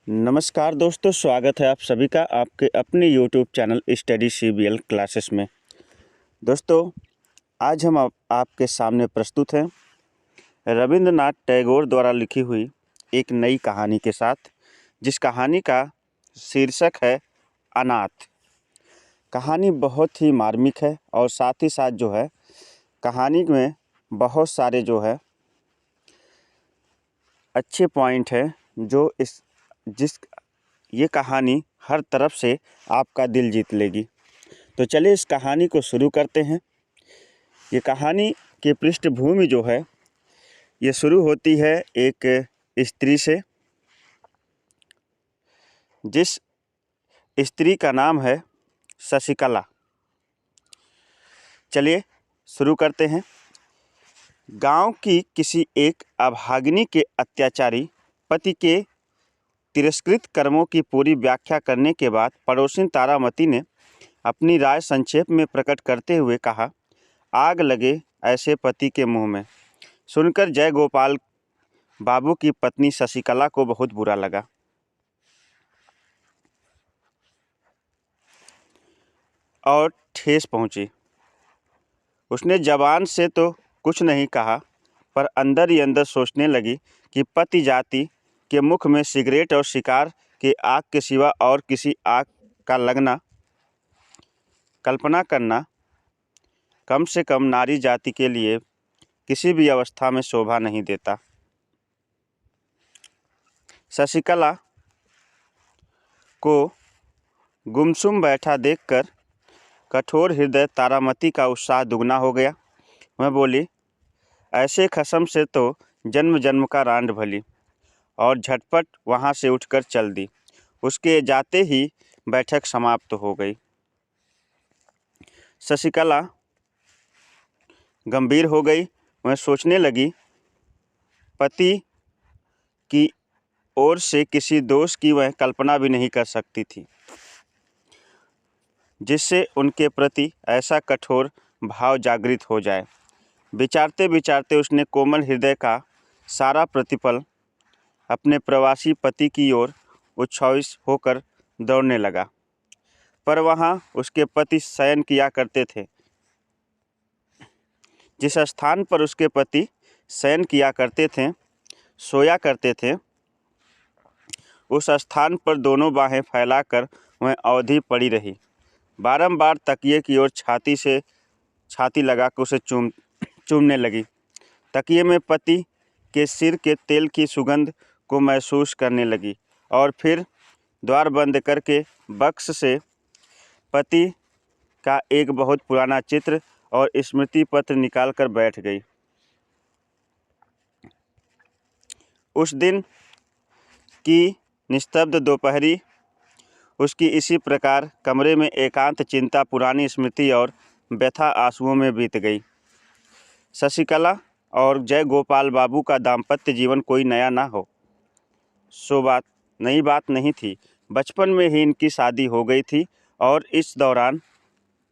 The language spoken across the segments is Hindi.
नमस्कार दोस्तों, स्वागत है आप सभी का आपके अपने YouTube channel study CBL classes में। दोस्तों, आज हम आपके सामने प्रस्तुत हैं रविंद्रनाथ टैगोर द्वारा लिखी हुई एक नई कहानी के साथ, जिस कहानी का शीर्षक है अनाथ। कहानी बहुत ही मार्मिक है और साथ ही साथ जो है कहानी में बहुत सारे जो है अच्छे पॉइंट हैं जो ये कहानी हर तरफ से आपका दिल जीत लेगी। तो चलिए इस कहानी को शुरू करते हैं। ये कहानी की पृष्ठभूमि जो है ये शुरू होती है एक स्त्री से, जिस स्त्री का नाम है शशिकला। चलिए शुरू करते हैं। गांव की किसी एक अभागिनी के अत्याचारी पति के तिरस्कृत कर्मों की पूरी व्याख्या करने के बाद पड़ोसिन तारामती ने अपनी राय संक्षेप में प्रकट करते हुए कहा, आग लगे ऐसे पति के मुंह में। सुनकर जय गोपाल बाबू की पत्नी शशिकला को बहुत बुरा लगा और ठेस पहुंची। उसने जबान से तो कुछ नहीं कहा, पर अंदर ही अंदर सोचने लगी कि पति जाति के मुख में सिगरेट और शिकार के आग के सिवा और किसी आग का लगना कल्पना करना कम से कम नारी जाति के लिए किसी भी अवस्था में शोभा नहीं देता। शशिकला को गुमसुम बैठा देखकर कठोर हृदय तारामती का उत्साह दुगना हो गया। वह बोली, ऐसे खसम से तो जन्म जन्म का रांड भली, और झटपट वहाँ से उठकर चल दी। उसके जाते ही बैठक समाप्त हो गई। शशिकला गंभीर हो गई। वह सोचने लगी, पति की ओर से किसी दोष की वह कल्पना भी नहीं कर सकती थी, जिससे उनके प्रति ऐसा कठोर भाव जागृत हो जाए। विचारते विचारते उसने कोमल हृदय का सारा प्रतिपल अपने प्रवासी पति की ओर उत्सवित होकर दौड़ने लगा। पर वहाँ उसके पति शयन किया करते थे। जिस स्थान पर उसके पति शयन किया करते थे, सोया करते थे, उस स्थान पर दोनों बाहें फैलाकर वह अवधि पड़ी रही। बारंबार तकिए की ओर छाती लगाकर उसे चूमने लगी। तकिए में पति के सिर के तेल की सुगंध को महसूस करने लगी और फिर द्वार बंद करके बक्स से पति का एक बहुत पुराना चित्र और स्मृति पत्र निकालकर बैठ गई। उस दिन की निस्तब्ध दोपहरी उसकी इसी प्रकार कमरे में एकांत चिंता, पुरानी स्मृति और व्यथा आंसुओं में बीत गई। शशिकला और जय गोपाल बाबू का दाम्पत्य जीवन कोई नया ना हो, सो नई बात नहीं थी। बचपन में ही इनकी शादी हो गई थी और इस दौरान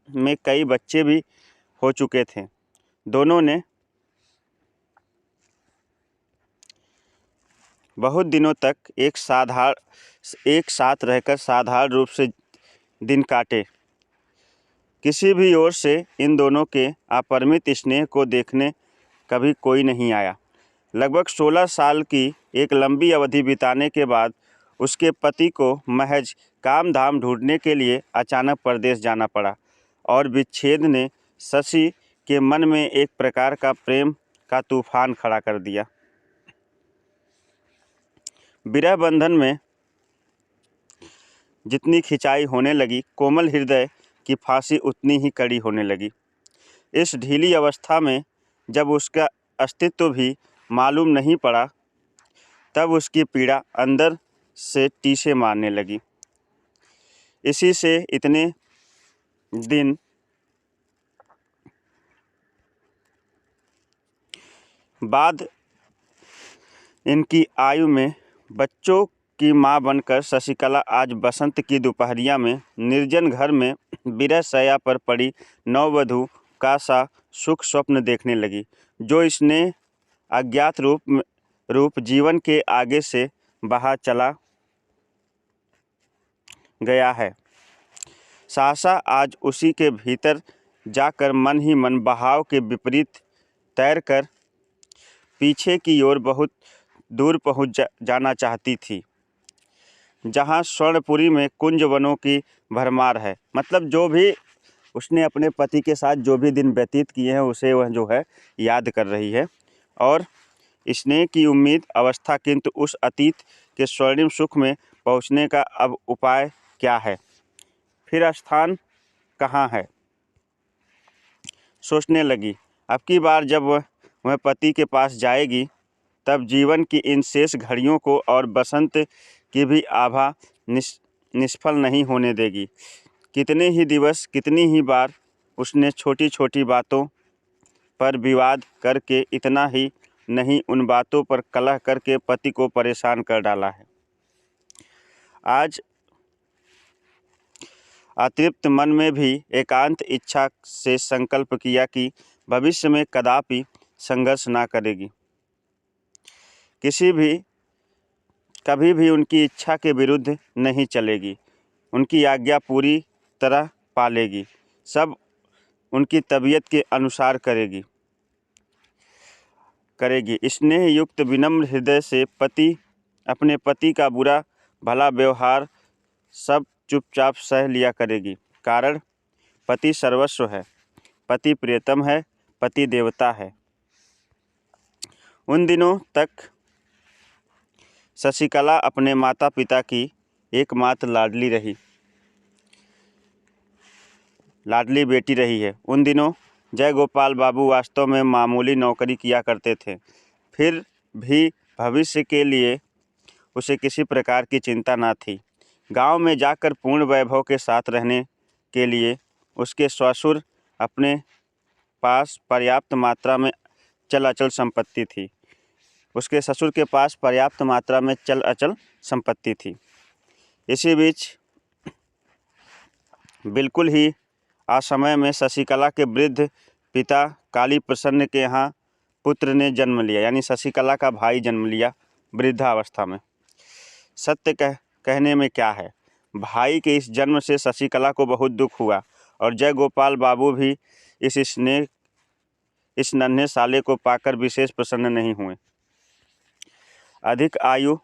में कई बच्चे भी हो चुके थे। दोनों ने बहुत दिनों तक एक साथ रहकर साधारण रूप से दिन काटे। किसी भी ओर से इन दोनों के अपरिमित स्नेह को देखने कभी कोई नहीं आया। लगभग 16 साल की एक लंबी अवधि बिताने के बाद उसके पति को महज काम धाम ढूंढने के लिए अचानक परदेश जाना पड़ा और विच्छेद ने शशि के मन में एक प्रकार का प्रेम का तूफान खड़ा कर दिया। विरह बंधन में जितनी खिंचाई होने लगी, कोमल हृदय की फांसी उतनी ही कड़ी होने लगी। इस ढीली अवस्था में जब उसका अस्तित्व भी मालूम नहीं पड़ा, तब उसकी पीड़ा अंदर से टीसे मारने लगी। इसी से इतने दिन बाद इनकी आयु में बच्चों की मां बनकर शशिकला आज बसंत की दोपहरिया में निर्जन घर में विरह शैया पर पड़ी नववधू का सा सुख स्वप्न देखने लगी, जो इसने अज्ञात रूप जीवन के आगे से बहा चला गया है। सहसा आज उसी के भीतर जाकर मन ही मन बहाव के विपरीत तैरकर पीछे की ओर बहुत दूर पहुँच जाना चाहती थी, जहाँ स्वर्णपुरी में कुंज वनों की भरमार है। मतलब जो भी उसने अपने पति के साथ जो भी दिन व्यतीत किए हैं उसे वह जो है याद कर रही है और स्नेह की उम्मीद अवस्था, किंतु उस अतीत के स्वर्णिम सुख में पहुँचने का अब उपाय क्या है, फिर स्थान कहाँ है। सोचने लगी, अब की बार जब वह पति के पास जाएगी तब जीवन की इन शेष घड़ियों को और बसंत की भी आभा निष्फल नहीं होने देगी। कितने ही दिवस, कितनी ही बार उसने छोटी छोटी बातों पर विवाद करके, इतना ही नहीं उन बातों पर कलह करके पति को परेशान कर डाला है। आज अतृप्त मन में भी एकांत इच्छा से संकल्प किया कि भविष्य में कदापि संघर्ष ना करेगी, कभी भी उनकी इच्छा के विरुद्ध नहीं चलेगी, उनकी आज्ञा पूरी तरह पालेगी, सब उनकी तबीयत के अनुसार करेगी। स्नेह युक्त विनम्र हृदय से अपने पति का बुरा भला व्यवहार सब चुपचाप सह लिया करेगी। कारण पति सर्वस्व है, पति प्रियतम है, पति देवता है। उन दिनों तक शशिकला अपने माता पिता की एकमात्र लाडली बेटी रही है। उन दिनों जय गोपाल बाबू वास्तव में मामूली नौकरी किया करते थे, फिर भी भविष्य के लिए उसे किसी प्रकार की चिंता न थी। गांव में जाकर पूर्ण वैभव के साथ रहने के लिए उसके ससुर अपने पास पर्याप्त मात्रा में चल अचल संपत्ति थी। इसी बीच बिल्कुल ही असमय में शशिकला के वृद्ध पिता काली प्रसन्न के यहाँ पुत्र ने जन्म लिया, यानी शशिकला का भाई जन्म लिया वृद्धावस्था में। सत्य कहने में क्या है, भाई के इस जन्म से शशिकला को बहुत दुख हुआ और जय गोपाल बाबू भी इस नन्हे साले को पाकर विशेष प्रसन्न नहीं हुए। अधिक आयु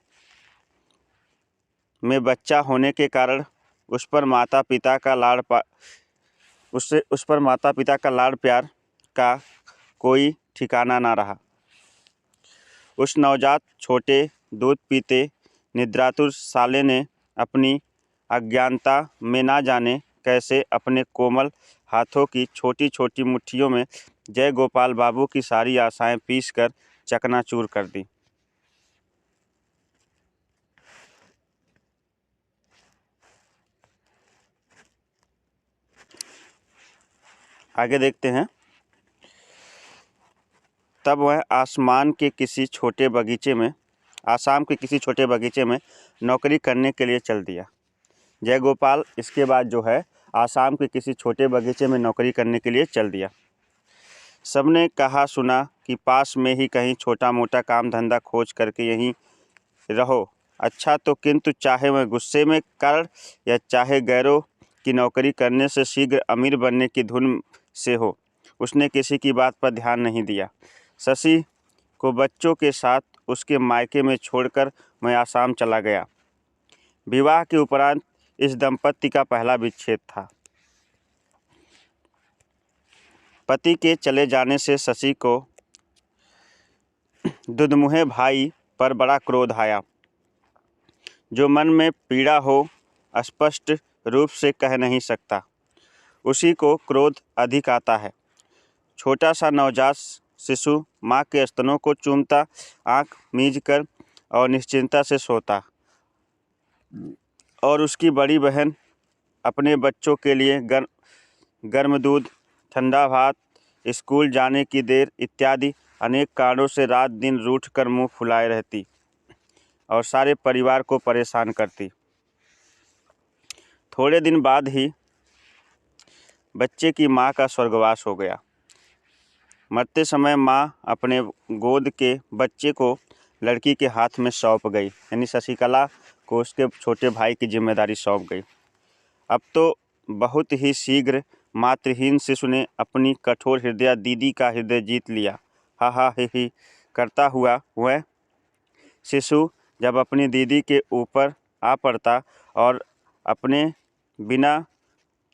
में बच्चा होने के कारण उस पर माता पिता का लाड़ प्यार का कोई ठिकाना ना रहा। उस नवजात छोटे दूध पीते निद्रातुर साले ने अपनी अज्ञानता में ना जाने कैसे अपने कोमल हाथों की छोटी छोटी मुट्ठियों में जय गोपाल बाबू की सारी आशाएं पीसकर चकनाचूर कर दी। आगे देखते हैं। तब वह आसाम के किसी छोटे बगीचे में नौकरी करने के लिए चल दिया। जय गोपाल इसके बाद जो है आसाम के किसी छोटे बगीचे में नौकरी करने के लिए चल दिया। सबने कहा सुना कि पास में ही कहीं छोटा मोटा काम धंधा खोज करके यहीं रहो अच्छा, तो किंतु चाहे वह गुस्से में कारण या चाहे गैरों की नौकरी करने से शीघ्र अमीर बनने की धुन से हो, उसने किसी की बात पर ध्यान नहीं दिया। शशि को बच्चों के साथ उसके मायके में छोड़कर मैं आसाम चला गया। विवाह के उपरांत इस दंपत्ति का पहला विच्छेद था। पति के चले जाने से शशि को दुधमुहे भाई पर बड़ा क्रोध आया। जो मन में पीड़ा हो स्पष्ट रूप से कह नहीं सकता, उसी को क्रोध अधिक आता है। छोटा सा नवजात शिशु माँ के स्तनों को चूमता, आँख मीचकर और निश्चिंता से सोता, और उसकी बड़ी बहन अपने बच्चों के लिए गर्म दूध, ठंडा भात, स्कूल जाने की देर इत्यादि अनेक कारणों से रात दिन रूठ कर मुँह फुलाए रहती और सारे परिवार को परेशान करती। थोड़े दिन बाद ही बच्चे की माँ का स्वर्गवास हो गया। मरते समय माँ अपने गोद के बच्चे को लड़की के हाथ में सौंप गई, यानी शशिकला को उसके छोटे भाई की जिम्मेदारी सौंप गई। अब तो बहुत ही शीघ्र मातृहीन शिशु ने अपनी कठोर हृदय दीदी का हृदय जीत लिया। हा हा ही करता हुआ वह शिशु जब अपनी दीदी के ऊपर आ पड़ता और अपने बिना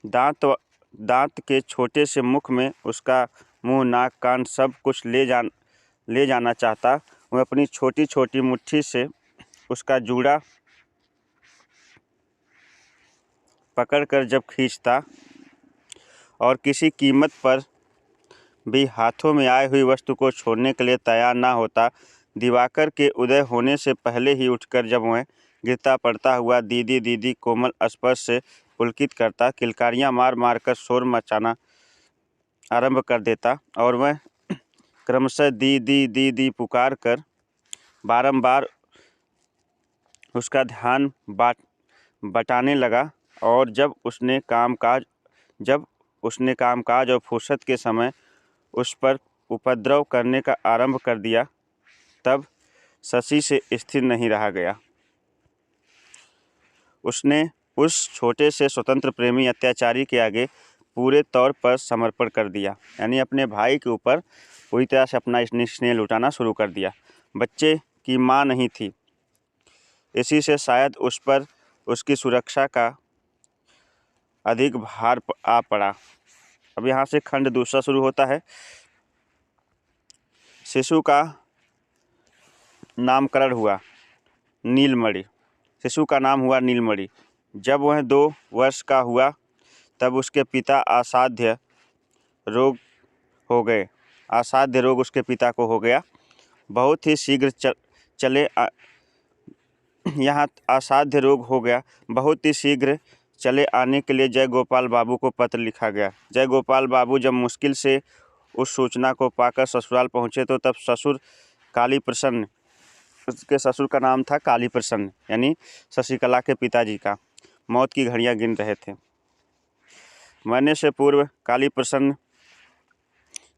दांत के छोटे से मुख में उसका मुंह, नाक, कान सब कुछ ले जाना चाहता, वह अपनी छोटी छोटी मुट्ठी से उसका जूड़ा पकड़कर जब खींचता और किसी कीमत पर भी हाथों में आई हुई वस्तु को छोड़ने के लिए तैयार ना होता, दिवाकर के उदय होने से पहले ही उठकर जब वह गिरता पड़ता हुआ दीदी दीदी कोमल स्पर्श से पुलकित करता, किलकारियां मार मार कर शोर मचाना आरंभ कर देता और वह क्रमशः दी पुकार कर बारंबार उसका ध्यान बटाने लगा। और जब उसने कामकाज और फुर्सत के समय उस पर उपद्रव करने का आरंभ कर दिया, तब शशि से स्थिर नहीं रहा गया। उसने उस छोटे से स्वतंत्र प्रेमी अत्याचारी के आगे पूरे तौर पर समर्पण कर दिया, यानी अपने भाई के ऊपर पूरी तरह से अपना स्नेह लुटाना शुरू कर दिया। बच्चे की माँ नहीं थी, इसी से शायद उस पर उसकी सुरक्षा का अधिक भार आ पड़ा। अब यहाँ से खंड दूसरा शुरू होता है। शिशु का नामकरण हुआ नीलमणि। शिशु का नाम हुआ नीलमणि। जब वह 2 वर्ष का हुआ तब उसके पिता असाध्य रोग उसके पिता को हो गया। बहुत ही शीघ्र चले आने के लिए जय गोपाल बाबू को पत्र लिखा गया। जय गोपाल बाबू जब मुश्किल से उस सूचना को पाकर ससुराल पहुँचे तो तब ससुर काली प्रसन्न, उसके ससुर का नाम था काली प्रसन्न, यानी शशिकला के पिताजी का, मौत की घड़ियां गिन रहे थे। मरने से पूर्व काली प्रसन्न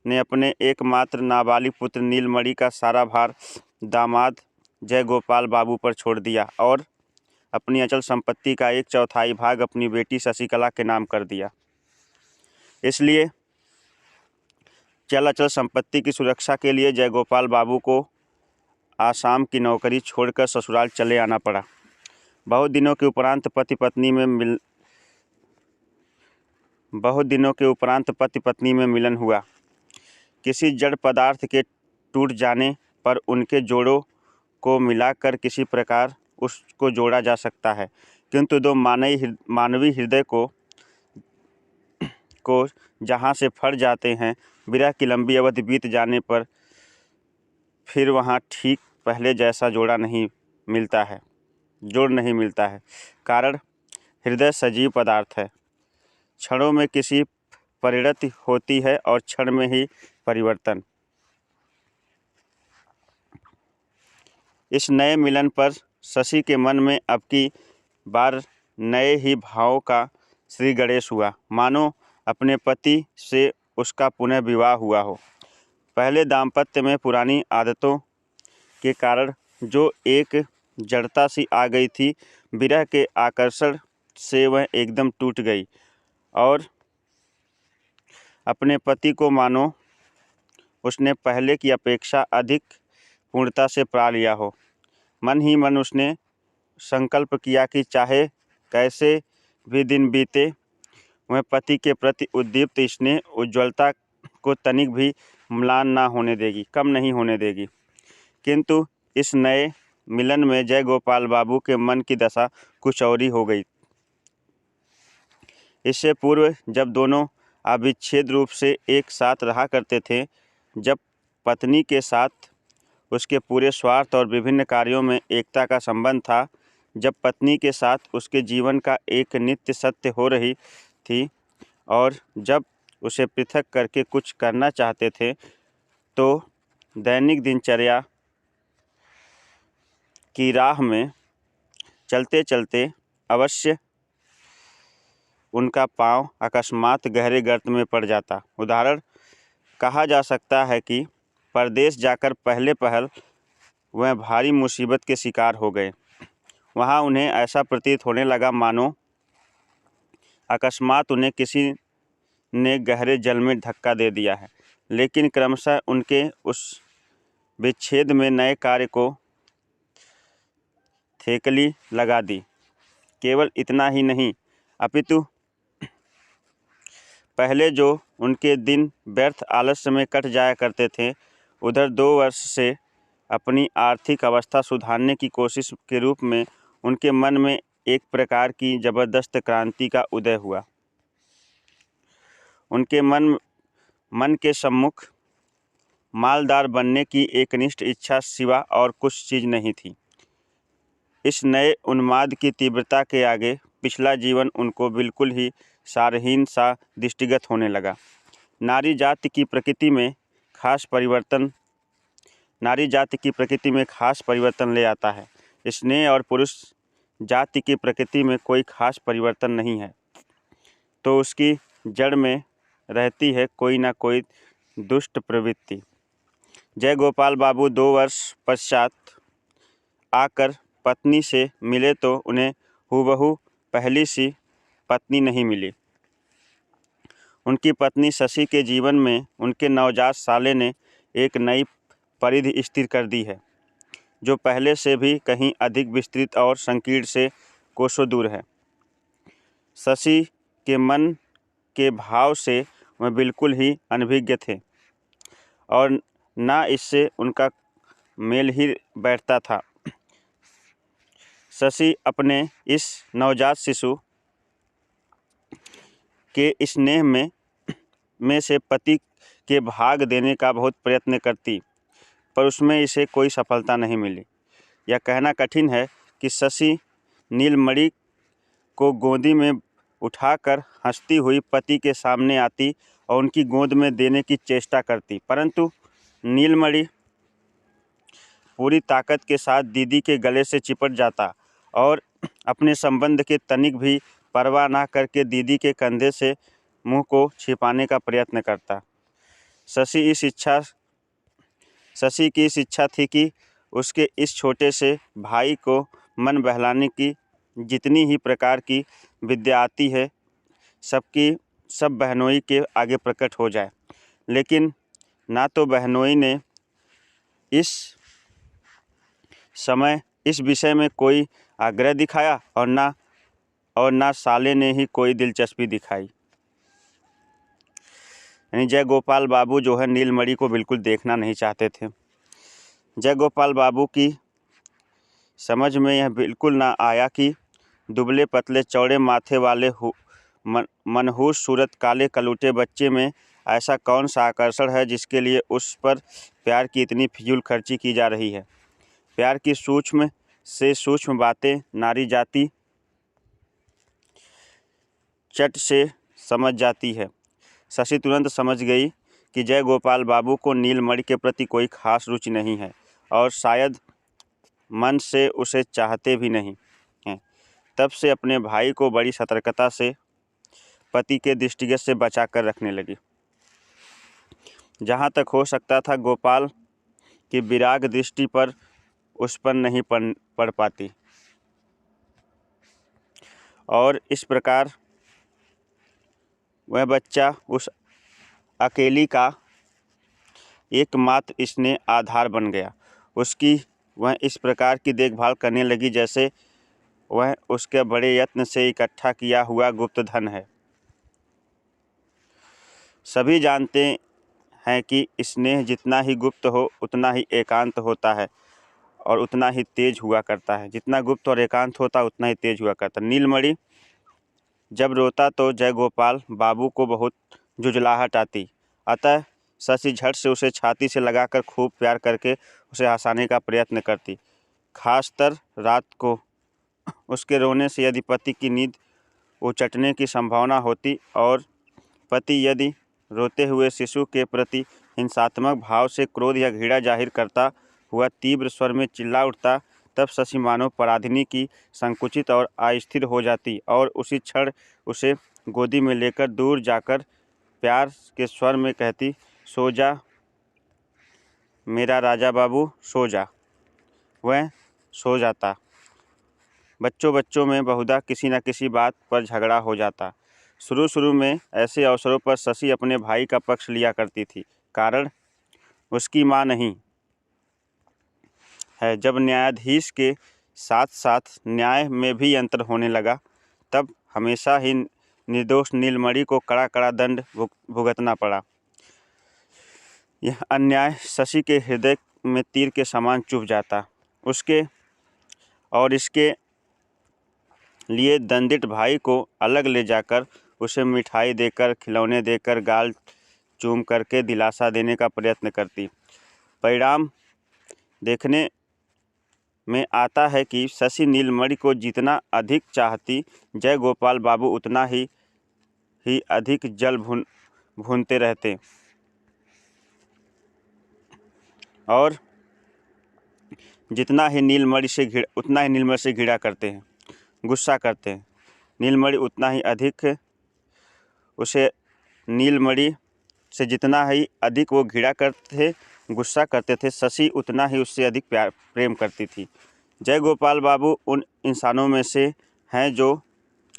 ने अपने एकमात्र नाबालिग पुत्र नीलमणि का सारा भार दामाद जय गोपाल बाबू पर छोड़ दिया और अपनी अचल संपत्ति का 1/4 भाग अपनी बेटी शशिकला के नाम कर दिया। इसलिए चल अचल संपत्ति की सुरक्षा के लिए जय गोपाल बाबू को आसाम की नौकरी छोड़कर ससुराल चले आना पड़ा। बहुत दिनों के उपरांत पति पत्नी में मिलन हुआ। किसी जड़ पदार्थ के टूट जाने पर उनके जोड़ों को मिलाकर किसी प्रकार उसको जोड़ा जा सकता है, किंतु 2 मानवीय हृदय को जहाँ से फट जाते हैं, विरह की लंबी अवधि बीत जाने पर फिर वहाँ ठीक पहले जैसा जोड़ नहीं मिलता है। कारण हृदय सजीव पदार्थ है, क्षणों में किसी परिणति होती है और क्षण में ही परिवर्तन। इस नए मिलन पर शशि के मन में अब की बार नए ही भावों का श्री गणेश हुआ, मानो अपने पति से उसका पुनः विवाह हुआ हो। पहले दाम्पत्य में पुरानी आदतों के कारण जो एक जड़ता सी आ गई थी, विरह के आकर्षण से वह एकदम टूट गई और अपने पति को मानो उसने पहले की अपेक्षा अधिक पूर्णता से पा लिया हो। मन ही मन उसने संकल्प किया कि चाहे कैसे भी दिन बीते, वह पति के प्रति उद्दीप्त स्नेह उज्ज्वलता को तनिक भी म्लान ना होने देगी, कम नहीं होने देगी। किंतु इस नए मिलन में जय गोपाल बाबू के मन की दशा कुछ और ही हो गई। इससे पूर्व जब दोनों अविच्छेद रूप से एक साथ रहा करते थे, जब पत्नी के साथ उसके पूरे स्वार्थ और विभिन्न कार्यों में एकता का संबंध था, जब पत्नी के साथ उसके जीवन का एक नित्य सत्य हो रही थी और जब उसे पृथक करके कुछ करना चाहते थे, तो दैनिक दिनचर्या की राह में चलते चलते अवश्य उनका पांव अकस्मात गहरे गर्त में पड़ जाता। उदाहरण कहा जा सकता है कि परदेश जाकर पहले पहल वह भारी मुसीबत के शिकार हो गए। वहाँ उन्हें ऐसा प्रतीत होने लगा मानो अकस्मात उन्हें किसी ने गहरे जल में धक्का दे दिया है, लेकिन क्रमशः उनके उस विच्छेद में नए कार्य को थेकली लगा दी। केवल इतना ही नहीं, अपितु पहले जो उनके दिन व्यर्थ आलस्य में कट जाया करते थे, उधर 2 वर्ष से अपनी आर्थिक अवस्था सुधारने की कोशिश के रूप में उनके मन में एक प्रकार की जबरदस्त क्रांति का उदय हुआ। उनके मन के सम्मुख मालदार बनने की एकनिष्ठ इच्छा सिवा और कुछ चीज़ नहीं थी। इस नए उन्माद की तीव्रता के आगे पिछला जीवन उनको बिल्कुल ही सारहीन सा दृष्टिगत होने लगा। नारी जाति की प्रकृति में खास परिवर्तन ले आता है। स्नेह और पुरुष जाति की प्रकृति में कोई खास परिवर्तन नहीं है, तो उसकी जड़ में रहती है कोई ना कोई दुष्ट प्रवृत्ति। जय गोपाल बाबू 2 वर्ष पश्चात आकर पत्नी से मिले तो उन्हें हूबहू पहली सी पत्नी नहीं मिली। उनकी पत्नी शशि के जीवन में उनके नवजात साले ने एक नई परिधि स्थिर कर दी है, जो पहले से भी कहीं अधिक विस्तृत और संकीर्ण से कोसों दूर है। शशि के मन के भाव से वह बिल्कुल ही अनभिज्ञ थे और ना इससे उनका मेल ही बैठता था। शशि अपने इस नवजात शिशु के स्नेह में से पति के भाग देने का बहुत प्रयत्न करती, पर उसमें इसे कोई सफलता नहीं मिली। यह कहना कठिन है कि शशि नीलमणि को गोदी में उठाकर हंसती हुई पति के सामने आती और उनकी गोद में देने की चेष्टा करती, परंतु नीलमणि पूरी ताकत के साथ दीदी के गले से चिपट जाता और अपने संबंध के तनिक भी परवाह न करके दीदी के कंधे से मुंह को छिपाने का प्रयत्न करता। शशि की इस इच्छा थी कि उसके इस छोटे से भाई को मन बहलाने की जितनी ही प्रकार की विद्या आती है, सब बहनोई के आगे प्रकट हो जाए। लेकिन ना तो बहनोई ने इस विषय में कोई आग्रह दिखाया और ना साले ने ही कोई दिलचस्पी दिखाई। यानी जय गोपाल बाबू जो है नीलमणि को बिल्कुल देखना नहीं चाहते थे। जय गोपाल बाबू की समझ में यह बिल्कुल ना आया कि दुबले पतले चौड़े माथे वाले मनहूस सूरत काले कलूटे बच्चे में ऐसा कौन सा आकर्षण है जिसके लिए उस पर प्यार की इतनी फिजूल खर्ची की जा रही है। प्यार की सूक्ष्म से सूक्ष्म बातें नारी जाति चट से समझ जाती है। शशि तुरंत समझ गई कि जय गोपाल बाबू को नीलमणि के प्रति कोई खास रुचि नहीं है और शायद मन से उसे चाहते भी नहीं हैं। तब से अपने भाई को बड़ी सतर्कता से पति के दृष्टिगत से बचा कर रखने लगी। जहाँ तक हो सकता था गोपाल की विराग दृष्टि पर उस पर नहीं पड़ पाती और इस प्रकार वह बच्चा उस अकेली का एकमात्र स्नेह आधार बन गया। उसकी वह इस प्रकार की देखभाल करने लगी जैसे वह उसके बड़े यत्न से इकट्ठा किया हुआ गुप्त धन है। सभी जानते हैं कि स्नेह जितना ही गुप्त हो उतना ही एकांत होता है और उतना ही तेज हुआ करता है। जितना गुप्त और एकांत होता उतना ही तेज हुआ करता। नीलमणि जब रोता तो जय गोपाल बाबू को बहुत जुझलाहट आती, अतः शशि झट से उसे छाती से लगाकर खूब प्यार करके उसे हंसाने का प्रयत्न करती। खासतर रात को उसके रोने से यदि पति की नींद उचटने की संभावना होती और पति यदि रोते हुए शिशु के प्रति हिंसात्मक भाव से क्रोध या घृणा जाहिर करता हुआ तीव्र स्वर में चिल्ला उठता, तब शशि मानव पराधिनी की संकुचित और अस्थिर हो जाती और उसी क्षण उसे गोदी में लेकर दूर जाकर प्यार के स्वर में कहती, सो जा मेरा राजा बाबू, सो जा। वह सो जाता। बच्चों में बहुधा किसी न किसी बात पर झगड़ा हो जाता। शुरू शुरू में ऐसे अवसरों पर शशि अपने भाई का पक्ष लिया करती थी। कारण उसकी माँ नहीं है। जब न्यायाधीश के साथ साथ न्याय में भी अंतर होने लगा, तब हमेशा ही निर्दोष नीलमणि को कड़ा कड़ा दंड भुगतना पड़ा। यह अन्याय शशि के हृदय में तीर के समान चुभ जाता। उसके और इसके लिए दंडित भाई को अलग ले जाकर उसे मिठाई देकर, खिलौने देकर, गाल चूम करके दिलासा देने का प्रयत्न करती। परिणाम देखने में आता है कि शशि नीलमणि को जितना अधिक चाहती, जय गोपाल बाबू उतना ही अधिक जल भूनते रहते और उतना ही नीलमणि से घृणा करते हैं, गुस्सा करते हैं। नीलमणि उतना ही अधिक उसे नीलमणि से जितना ही अधिक वो घृणा करते थे, गुस्सा करते थे, शशि उतना ही उससे अधिक प्रेम करती थी। जय गोपाल बाबू उन इंसानों में से हैं जो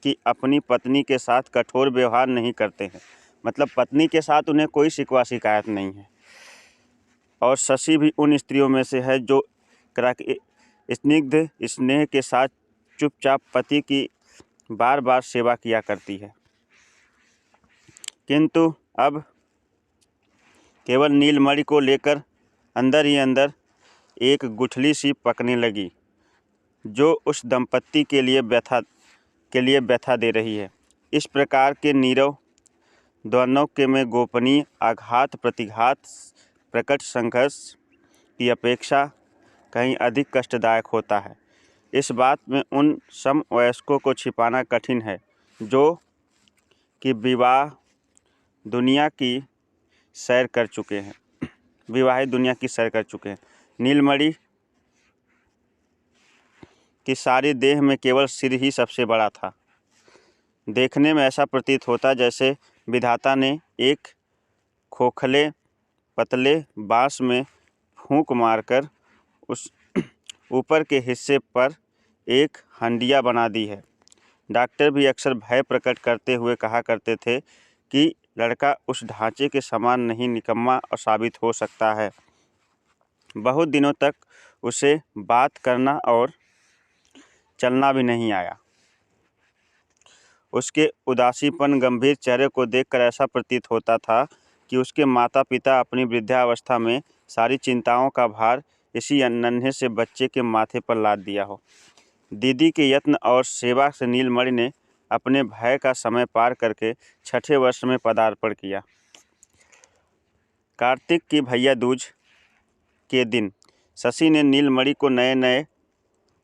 कि अपनी पत्नी के साथ कठोर व्यवहार नहीं करते हैं। मतलब पत्नी के साथ उन्हें कोई शिकवा शिकायत नहीं है। और शशि भी उन स्त्रियों में से है जो स्निग्ध स्नेह के साथ चुपचाप पति की बार बार सेवा किया करती है। किंतु अब केवल नीलमणि को लेकर अंदर ही अंदर एक गुठली सी पकने लगी, जो उस दंपत्ति के लिए व्यथा दे रही है। इस प्रकार के नीरव द्वंद्वों के में गोपनीय आघात प्रतिघात प्रकट संघर्ष की अपेक्षा कहीं अधिक कष्टदायक होता है। इस बात में उन समवयस्कों को छिपाना कठिन है जो कि विवाहित दुनिया की सैर कर चुके हैं। नीलमणि की सारी देह में केवल सिर ही सबसे बड़ा था। देखने में ऐसा प्रतीत होता जैसे विधाता ने एक खोखले पतले बांस में फूंक मारकर उस ऊपर के हिस्से पर एक हंडिया बना दी है। डॉक्टर भी अक्सर भय प्रकट करते हुए कहा करते थे कि लड़का उस ढांचे के समान नहीं निकम्मा और साबित हो सकता है। बहुत दिनों तक उसे बात करना और चलना भी नहीं आया। उसके उदासीपन गंभीर चेहरे को देखकर ऐसा प्रतीत होता था कि उसके माता पिता अपनी वृद्धावस्था में सारी चिंताओं का भार इसी नन्हे से बच्चे के माथे पर लाद दिया हो। दीदी के यत्न और सेवा से नीलमणि ने अपने भय का समय पार करके 6ठे वर्ष में पदार्पण किया। कार्तिक की भैया दूज के दिन शशि ने नीलमणि को नए नए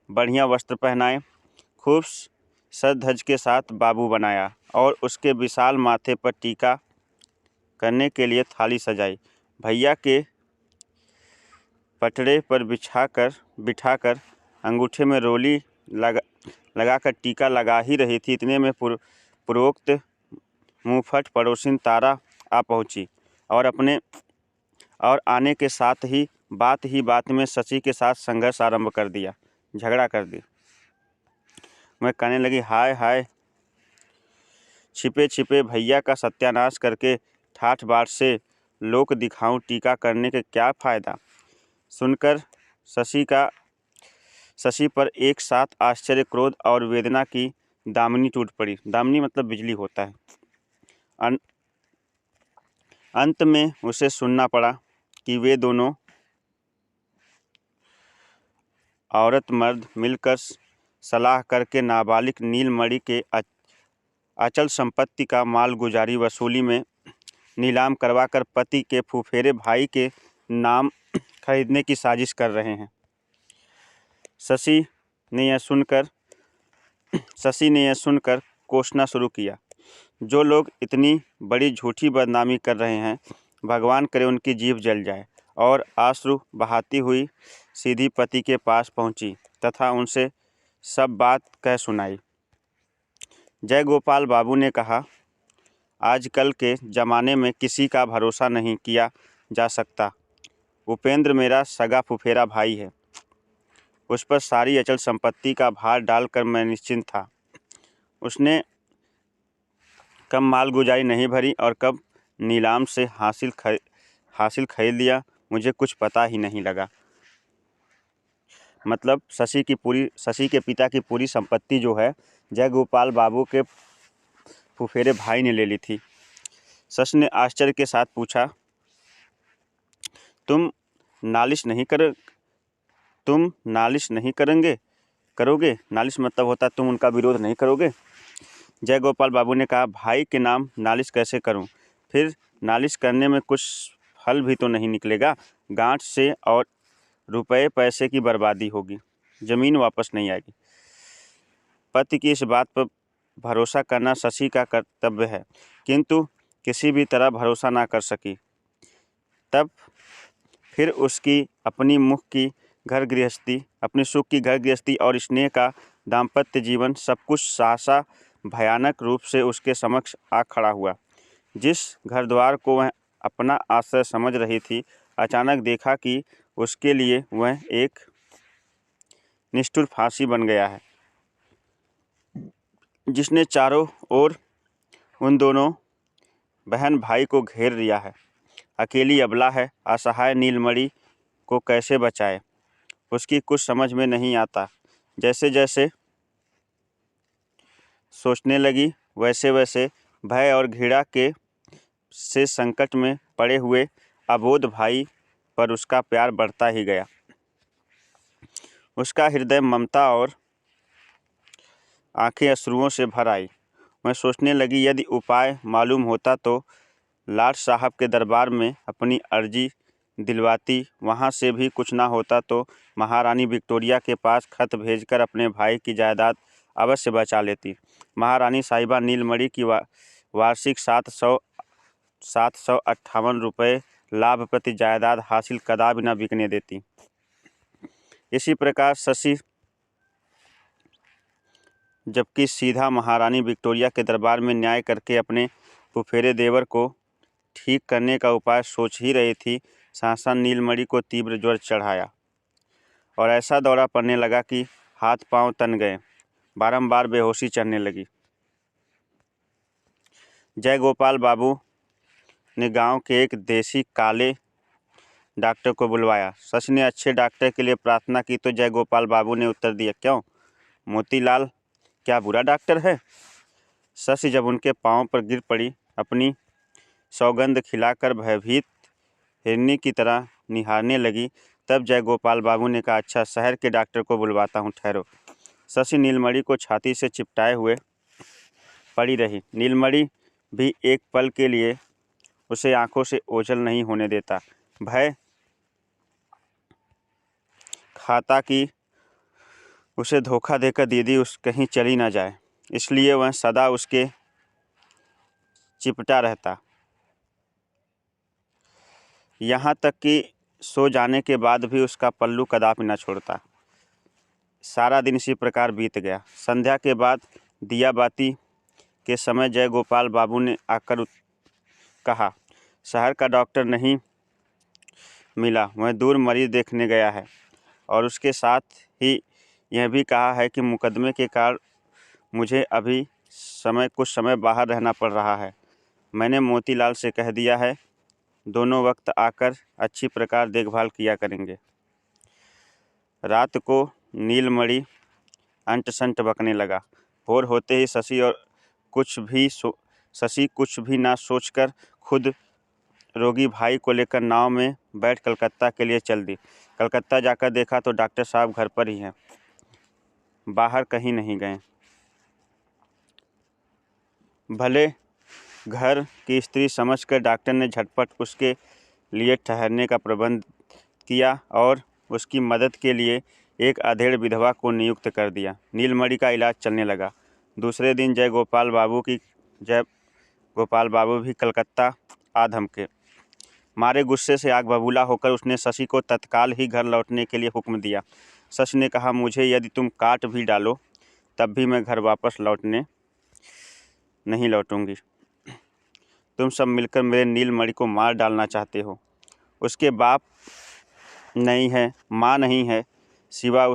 बढ़िया वस्त्र पहनाए, खूब सज धज के साथ बाबू बनाया और उसके विशाल माथे पर टीका करने के लिए थाली सजाई। भैया के पटड़े पर बिठाकर अंगूठे में रोली लगाकर टीका लगा ही रही थी। इतने में पूर्वोक्त मुंहफट पड़ोसिन तारा आ पहुंची और आने के साथ ही बात में शशि के साथ संघर्ष आरंभ कर दिया, झगड़ा कर दी। मैं कहने लगी, हाय हाय, छिपे छिपे भैया का सत्यानाश करके ठाठ बाट से लोक दिखाऊं टीका करने के क्या फ़ायदा। सुनकर शशि पर एक साथ आश्चर्य, क्रोध और वेदना की दामिनी टूट पड़ी। दामिनी मतलब बिजली होता है। अंत में उसे सुनना पड़ा कि वे दोनों औरत मर्द मिलकर सलाह करके नाबालिग नीलमणि के अचल संपत्ति का मालगुजारी वसूली में नीलाम करवाकर पति के फुफेरे भाई के नाम खरीदने की साजिश कर रहे हैं। शशि ने यह सुनकर कोसना शुरू किया। जो लोग इतनी बड़ी झूठी बदनामी कर रहे हैं, भगवान करे उनकी जीभ जल जाए। और आंसू बहाती हुई सीधी पति के पास पहुंची तथा उनसे सब बात कह सुनाई। जय गोपाल बाबू ने कहा, आजकल के ज़माने में किसी का भरोसा नहीं किया जा सकता। उपेंद्र मेरा सगा फुफेरा भाई है। उस पर सारी अचल संपत्ति का भार डालकर मैं निश्चिंत था। उसने कब मालगुजारी नहीं भरी और कब नीलाम से हासिल खरीद लिया, मुझे कुछ पता ही नहीं लगा। मतलब शशि के पिता की पूरी संपत्ति जो है जय गोपाल बाबू के फुफेरे भाई ने ले ली थी। शशि ने आश्चर्य के साथ पूछा, तुम नालिश नहीं करोगे? नालिश मतलब होता तुम उनका विरोध नहीं करोगे? जय गोपाल बाबू ने कहा, भाई के नाम नालिश कैसे करूं? फिर नालिश करने में कुछ फल भी तो नहीं निकलेगा। गांठ से और रुपए पैसे की बर्बादी होगी, ज़मीन वापस नहीं आएगी। पति की इस बात पर भरोसा करना शशि का कर्तव्य है, किंतु किसी भी तरह भरोसा ना कर सकी। तब फिर उसकी अपनी सुख की घर गृहस्थी और स्नेह का दाम्पत्य जीवन सब कुछ सहसा भयानक रूप से उसके समक्ष आ खड़ा हुआ। जिस घर द्वार को वह अपना आश्रय समझ रही थी, अचानक देखा कि उसके लिए वह एक निष्ठुर फांसी बन गया है, जिसने चारों ओर उन दोनों बहन भाई को घेर लिया है। अकेली अबला है, असहाय नीलमणि को कैसे बचाए, उसकी कुछ समझ में नहीं आता। जैसे जैसे सोचने लगी, वैसे वैसे भय और घृणा से संकट में पड़े हुए अबोध भाई पर उसका प्यार बढ़ता ही गया। उसका हृदय ममता और आंखें अश्रुओं से भर आई। मैं सोचने लगी, यदि उपाय मालूम होता तो लाट साहब के दरबार में अपनी अर्जी दिलवाती। वहाँ से भी कुछ ना होता तो महारानी विक्टोरिया के पास खत भेजकर अपने भाई की जायदाद अवश्य बचा लेती। महारानी साहिबा नीलमणि की वार्षिक 758 रुपये लाभ प्रति जायदाद हासिल कदापि न बिकने देती। इसी प्रकार शशि जबकि सीधा महारानी विक्टोरिया के दरबार में न्याय करके अपने फुफेरे देवर को ठीक करने का उपाय सोच ही रही थी, सहसा नीलमणि को तीव्र ज्वर चढ़ाया और ऐसा दौरा पड़ने लगा कि हाथ पांव तन गए, बारंबार बेहोशी चढ़ने लगी। जय गोपाल बाबू ने गांव के एक देसी काले डॉक्टर को बुलवाया। शशि ने अच्छे डॉक्टर के लिए प्रार्थना की तो जय गोपाल बाबू ने उत्तर दिया, क्यों मोतीलाल क्या बुरा डॉक्टर है? शशि जब उनके पांव पर गिर पड़ी, अपनी सौगंध खिलाकर भयभीत हिरनी की तरह निहारने लगी, तब जय गोपाल बाबू ने कहा, अच्छा शहर के डॉक्टर को बुलवाता हूँ, ठहरो। शशि नीलमणि को छाती से चिपटाए हुए पड़ी रही। नीलमणि भी एक पल के लिए उसे आंखों से ओझल नहीं होने देता। भय खाता कि उसे धोखा देकर दीदी कहीं चली ना जाए, इसलिए वह सदा उसके चिपटा रहता, यहाँ तक कि सो जाने के बाद भी उसका पल्लू कदापि न छोड़ता। सारा दिन इसी प्रकार बीत गया। संध्या के बाद दिया बाती के समय जय गोपाल बाबू ने आकर कहा, शहर का डॉक्टर नहीं मिला, वह दूर मरीज देखने गया है और उसके साथ ही यह भी कहा है कि मुकदमे के कारण मुझे अभी कुछ समय बाहर रहना पड़ रहा है। मैंने मोतीलाल से कह दिया है, दोनों वक्त आकर अच्छी प्रकार देखभाल किया करेंगे। रात को नीलमणि अंट-संट बकने लगा। भोर होते ही शशि कुछ भी ना सोचकर खुद रोगी भाई को लेकर नाव में बैठ कलकत्ता के लिए चल दी। कलकत्ता जाकर देखा तो डॉक्टर साहब घर पर ही हैं, बाहर कहीं नहीं गए। भले घर की स्त्री समझकर डॉक्टर ने झटपट उसके लिए ठहरने का प्रबंध किया और उसकी मदद के लिए एक अधेड़ विधवा को नियुक्त कर दिया। नीलमणि का इलाज चलने लगा। दूसरे दिन जय गोपाल बाबू भी कलकत्ता आ धमके। मारे गुस्से से आग बबूला होकर उसने शशि को तत्काल ही घर लौटने के लिए हुक्म दिया। शशि ने कहा, मुझे यदि तुम काट भी डालो तब भी मैं घर वापस नहीं लौटूंगी। तुम सब मिलकर मेरे नीलमणि को मार डालना चाहते हो। उसके बाप नहीं है, माँ नहीं है, सिवा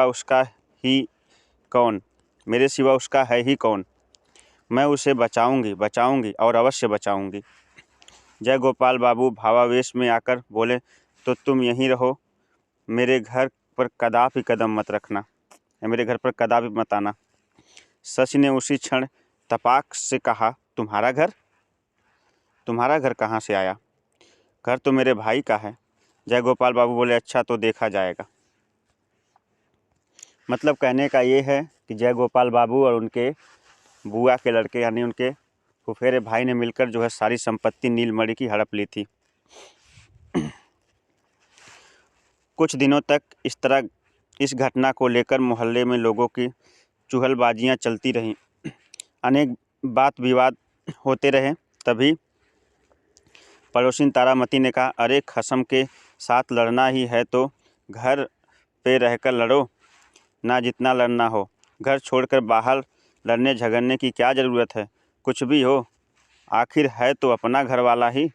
उसका ही कौन? मेरे सिवा उसका है ही कौन? मैं उसे बचाऊंगी, बचाऊंगी और अवश्य बचाऊंगी। जय गोपाल बाबू भावावेश में आकर बोले, तो तुम यहीं रहो, मेरे घर पर कदापि कदम मत रखना, या मेरे घर पर कदापि मत आना। शशि ने उसी क्षण तपाक से कहा, तुम्हारा घर कहाँ से आया? घर तो मेरे भाई का है। जय गोपाल बाबू बोले, अच्छा तो देखा जाएगा। मतलब कहने का ये है कि जय गोपाल बाबू और उनके बुआ के लड़के यानी उनके फुफेरे भाई ने मिलकर जो है सारी संपत्ति नीलमणि की हड़प ली थी। कुछ दिनों तक इस घटना को लेकर मोहल्ले में लोगों की चुहलबाजियां चलती रहीं, अनेक बात विवाद होते रहे। तभी पड़ोसिन तारामती ने कहा, अरे खसम के साथ लड़ना ही है तो घर पे रहकर लड़ो ना, जितना लड़ना हो। घर छोड़कर बाहर लड़ने झगड़ने की क्या ज़रूरत है? कुछ भी हो, आखिर है तो अपना घर वाला ही।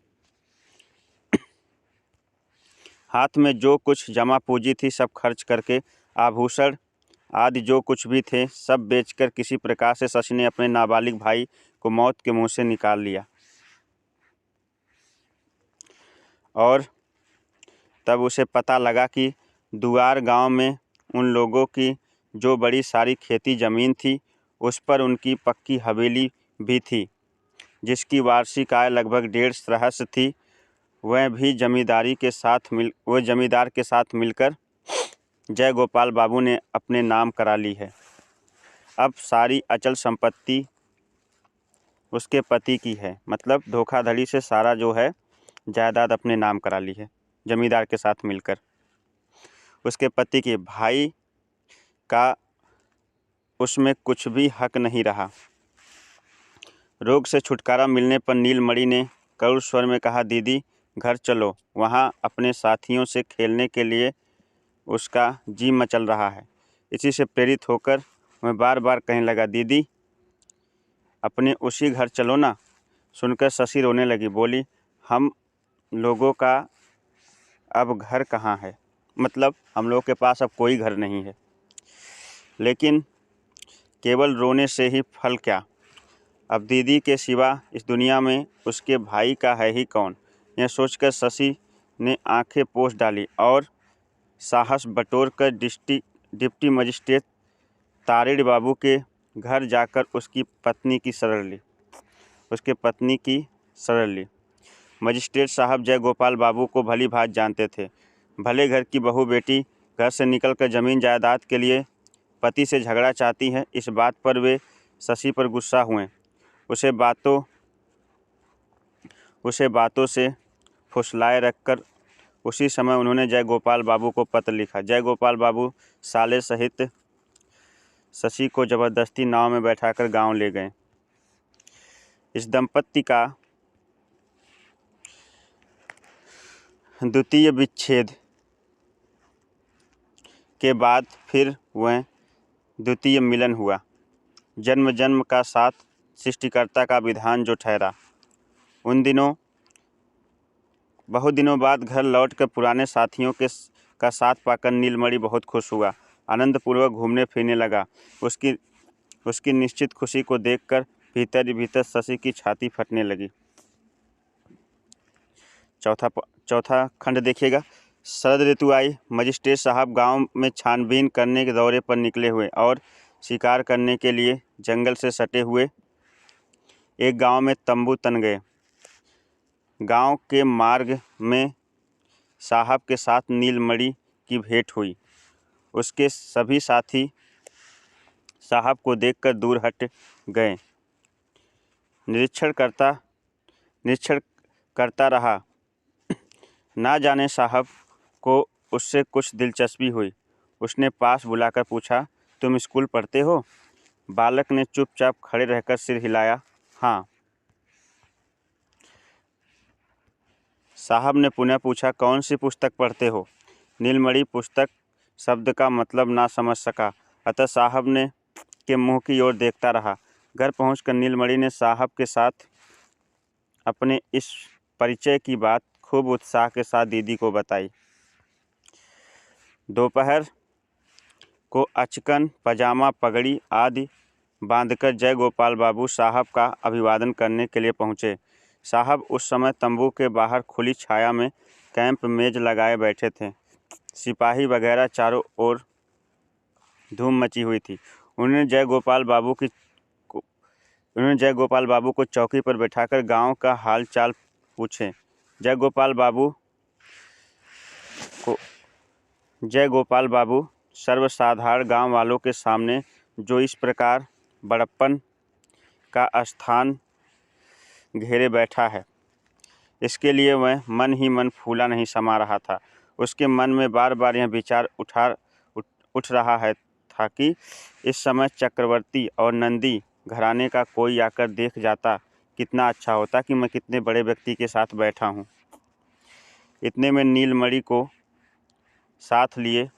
हाथ में जो कुछ जमा पूंजी थी सब खर्च करके, आभूषण आदि जो कुछ भी थे सब बेचकर किसी प्रकार से शशि ने अपने नाबालिग भाई को मौत के मुंह से निकाल लिया। और तब उसे पता लगा कि दुआर गांव में उन लोगों की जो बड़ी सारी खेती ज़मीन थी उस पर उनकी पक्की हवेली भी थी, जिसकी वार्षिक आय लगभग 1.5 सहस्त्र थी। वह जमींदार के साथ मिलकर जय गोपाल बाबू ने अपने नाम करा ली है। अब सारी अचल संपत्ति उसके पति की है, मतलब धोखाधड़ी से सारा जो है जायदाद अपने नाम करा ली है जमींदार के साथ मिलकर। उसके पति के भाई का उसमें कुछ भी हक नहीं रहा। रोग से छुटकारा मिलने पर नीलमणि ने करुण स्वर में कहा, दीदी घर चलो, वहाँ अपने साथियों से खेलने के लिए उसका जी मचल रहा है। इसी से प्रेरित होकर मैं बार बार कहने लगा, दीदी अपने उसी घर चलो ना। सुनकर शशि रोने लगी, बोली, हम लोगों का अब घर कहाँ है? मतलब हम लोगों के पास अब कोई घर नहीं है। लेकिन केवल रोने से ही फल क्या? अब दीदी के सिवा इस दुनिया में उसके भाई का है ही कौन? यह सोचकर शशि ने आंखें पोंछ डाली और साहस बटोर कर डिप्टी मजिस्ट्रेट तारिड़ बाबू के घर जाकर उसके पत्नी की शरण ली। मजिस्ट्रेट साहब जय गोपाल बाबू को भली भांति जानते थे। भले घर की बहू बेटी घर से निकलकर ज़मीन जायदाद के लिए पति से झगड़ा चाहती है, इस बात पर वे शशि पर गुस्सा हुए। उसे बातों से फुसलाए रखकर उसी समय उन्होंने जय गोपाल बाबू को पत्र लिखा। जय गोपाल बाबू साले सहित शशि को जबरदस्ती नाव में बैठाकर गांव ले गए। इस दंपत्ति का द्वितीय विच्छेद के बाद फिर वह द्वितीय मिलन हुआ। जन्म जन्म का साथ सृष्टिकर्ता का विधान जो ठहरा। बहुत दिनों बाद घर लौटकर पुराने साथियों का साथ पाकर नीलमणि बहुत खुश हुआ, आनंदपूर्वक घूमने फिरने लगा। उसकी निश्चित खुशी को देखकर भीतर ही भीतर शशि की छाती फटने लगी। चौथा खंड देखिएगा। शरद ऋतु आई। मजिस्ट्रेट साहब गांव में छानबीन करने के दौरे पर निकले हुए और शिकार करने के लिए जंगल से सटे हुए एक गांव में तंबू तन गए। गांव के मार्ग में साहब के साथ नीलमणि की भेंट हुई। उसके सभी साथी साहब को देखकर दूर हट गए। निरीक्षण करता रहा। ना जाने साहब को उससे कुछ दिलचस्पी हुई। उसने पास बुलाकर पूछा, तुम स्कूल पढ़ते हो? बालक ने चुपचाप खड़े रहकर सिर हिलाया, हाँ। साहब ने पुनः पूछा, कौन सी पुस्तक पढ़ते हो? नीलमणि पुस्तक शब्द का मतलब ना समझ सका, अतः साहब के मुंह की ओर देखता रहा। घर पहुंचकर नीलमणि ने साहब के साथ अपने इस परिचय की बात खूब उत्साह के साथ दीदी को बताई। दोपहर को अचकन पजामा पगड़ी आदि बांधकर जय गोपाल बाबू साहब का अभिवादन करने के लिए पहुँचे। साहब उस समय तंबू के बाहर खुली छाया में कैंप मेज लगाए बैठे थे। सिपाही वगैरह चारों ओर धूम मची हुई थी। उन्होंने जय गोपाल बाबू को चौकी पर बैठाकर गांव का हाल चाल पूछे। जय गोपाल बाबू सर्वसाधारण गांव वालों के सामने जो इस प्रकार बड़प्पन का स्थान घेरे बैठा है, इसके लिए वह मन ही मन फूला नहीं समा रहा था। उसके मन में बार बार यह विचार उठ रहा था कि इस समय चक्रवर्ती और नंदी घराने का कोई आकर देख जाता, कितना अच्छा होता कि मैं कितने बड़े व्यक्ति के साथ बैठा हूँ। इतने में नीलमणि को साथ लिए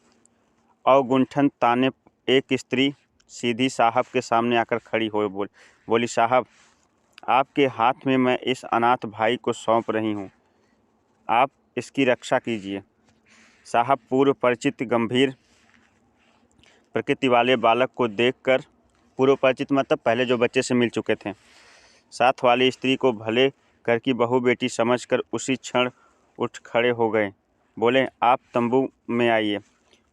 अवगुंठन ताने एक स्त्री सीधी साहब के सामने आकर खड़ी हो बोली, साहब, आपके हाथ में मैं इस अनाथ भाई को सौंप रही हूँ, आप इसकी रक्षा कीजिए। साहब पूर्व परिचित गंभीर प्रकृति वाले बालक को देखकर, पूर्व परिचित मतलब पहले जो बच्चे से मिल चुके थे, साथ वाली स्त्री को भले घर की बहू बेटी समझकर उसी क्षण उठ खड़े हो गए। बोले, आप तंबू में आइए,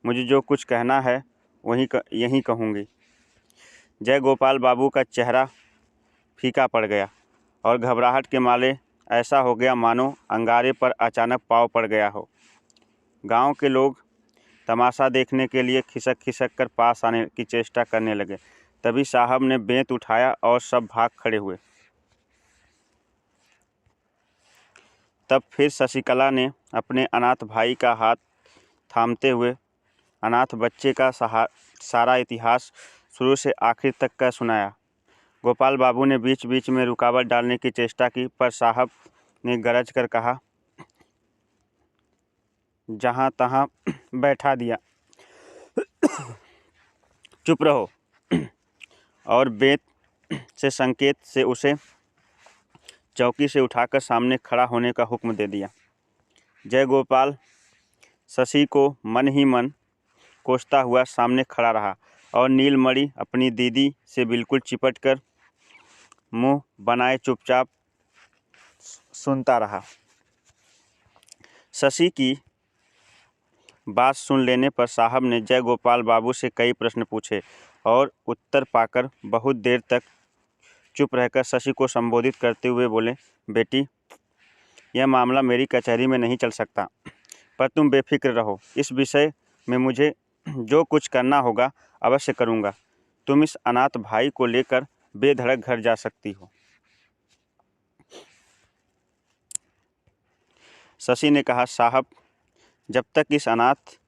मुझे जो कुछ कहना है यहीं कहूँगी। जय गोपाल बाबू का चेहरा फीका पड़ गया और घबराहट के मारे ऐसा हो गया मानो अंगारे पर अचानक पाँव पड़ गया हो। गांव के लोग तमाशा देखने के लिए खिसक कर पास आने की चेष्टा करने लगे। तभी साहब ने बेंत उठाया और सब भाग खड़े हुए। तब फिर शशिकला ने अपने अनाथ भाई का हाथ थामते हुए अनाथ बच्चे का सारा इतिहास शुरू से आखिर तक का सुनाया। गोपाल बाबू ने बीच बीच में रुकावट डालने की चेष्टा की, पर साहब ने गरज कर कहा, जहाँ तहाँ बैठा दिया, चुप रहो, और बेंत से संकेत से उसे चौकी से उठाकर सामने खड़ा होने का हुक्म दे दिया। जय गोपाल शशि को मन ही मन कोसता हुआ सामने खड़ा रहा और नीलमणि अपनी दीदी से बिल्कुल चिपट कर मुंह बनाए चुपचाप सुनता रहा। शशि की बात सुन लेने पर साहब ने जय गोपाल बाबू से कई प्रश्न पूछे और उत्तर पाकर बहुत देर तक चुप रहकर शशि को संबोधित करते हुए बोले, बेटी, यह मामला मेरी कचहरी में नहीं चल सकता, पर तुम बेफिक्र रहो। इस विषय में मुझे जो कुछ करना होगा अवश्य करूँगा। तुम इस अनाथ भाई को लेकर बेधड़क घर जा सकती हो। शशि ने कहा, साहब, जब तक इस अनाथ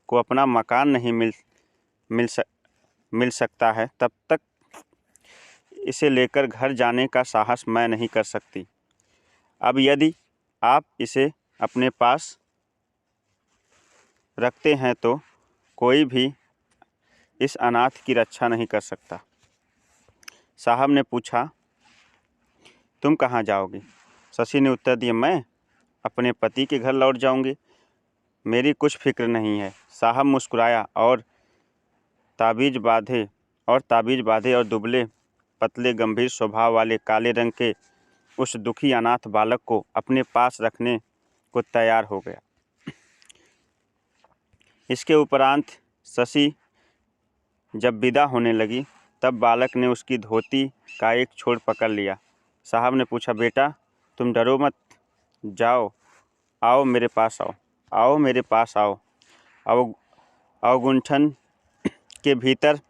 को अपना मकान नहीं मिल सकता है, तब तक इसे लेकर घर जाने का साहस मैं नहीं कर सकती। अब यदि आप इसे अपने पास रखते हैं तो कोई भी इस अनाथ की रक्षा नहीं कर सकता। साहब ने पूछा, तुम कहाँ जाओगी? शशि ने उत्तर दिया, मैं अपने पति के घर लौट जाऊंगी, मेरी कुछ फिक्र नहीं है। साहब मुस्कुराया और ताबीज बांधे और दुबले पतले गंभीर स्वभाव वाले काले रंग के उस दुखी अनाथ बालक को अपने पास रखने को तैयार हो गया। इसके उपरांत शशि जब विदा होने लगी, तब बालक ने उसकी धोती का एक छोर पकड़ लिया। साहब ने पूछा, बेटा, तुम डरो मत, जाओ, आओ मेरे पास आओ। अवगुंठन के भीतर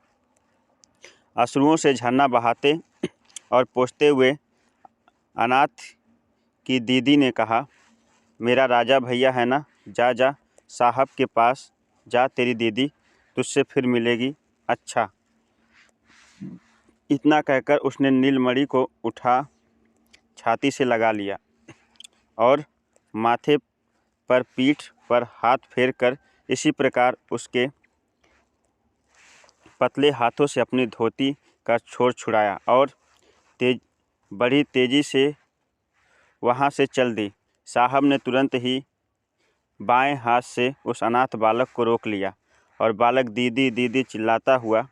अश्रुओं से झरना बहाते और पोंछते हुए अनाथ की दीदी ने कहा, मेरा राजा भैया है ना, जा साहब के पास जा, तेरी दीदी तुझसे फिर मिलेगी। अच्छा। इतना कहकर उसने नीलमणि को उठा छाती से लगा लिया और माथे पर पीठ पर हाथ फेर कर इसी प्रकार उसके पतले हाथों से अपनी धोती का छोर छुड़ाया और बड़ी तेजी से वहाँ से चल दी। साहब ने तुरंत ही बाएं हाथ से उस अनाथ बालक को रोक लिया और बालक दीदी दीदी चिल्लाता हुआ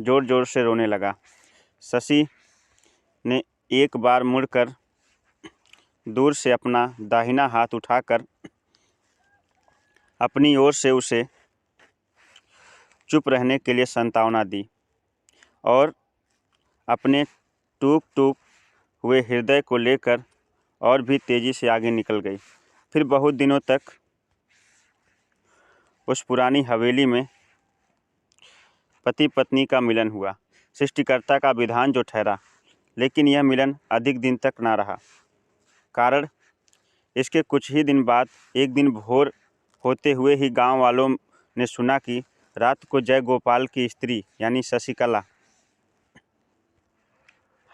ज़ोर ज़ोर से रोने लगा। शशि ने एक बार मुड़कर दूर से अपना दाहिना हाथ उठाकर अपनी ओर से उसे चुप रहने के लिए संतावना दी और अपने टूक टूक हुए हृदय को लेकर और भी तेज़ी से आगे निकल गई। फिर बहुत दिनों तक उस पुरानी हवेली में पति पत्नी का मिलन हुआ, सृष्टिकर्ता का विधान जो ठहरा। लेकिन यह मिलन अधिक दिन तक ना रहा। कारण इसके कुछ ही दिन बाद एक दिन भोर होते हुए ही गांव वालों ने सुना कि रात को जय गोपाल की स्त्री यानी शशिकला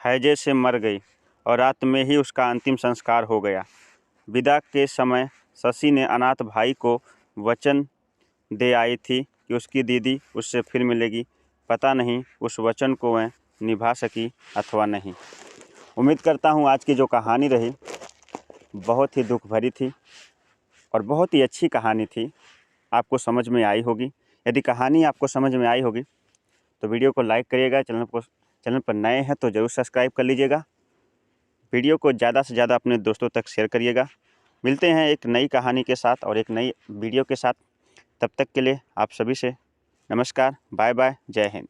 हैजे से मर गई और रात में ही उसका अंतिम संस्कार हो गया। विदा के समय शशि ने अनाथ भाई को वचन दे आई थी कि उसकी दीदी उससे फिर मिलेगी। पता नहीं उस वचन को वह निभा सकी अथवा नहीं। उम्मीद करता हूँ आज की जो कहानी रही बहुत ही दुख भरी थी और बहुत ही अच्छी कहानी थी, आपको समझ में आई होगी। यदि कहानी आपको समझ में आई होगी तो वीडियो को लाइक करिएगा। चैनल पर नए हैं तो ज़रूर सब्सक्राइब कर लीजिएगा। वीडियो को ज़्यादा से ज़्यादा अपने दोस्तों तक शेयर करिएगा। मिलते हैं एक नई कहानी के साथ और एक नई वीडियो के साथ। तब तक के लिए आप सभी से नमस्कार, बाय बाय, जय हिंद।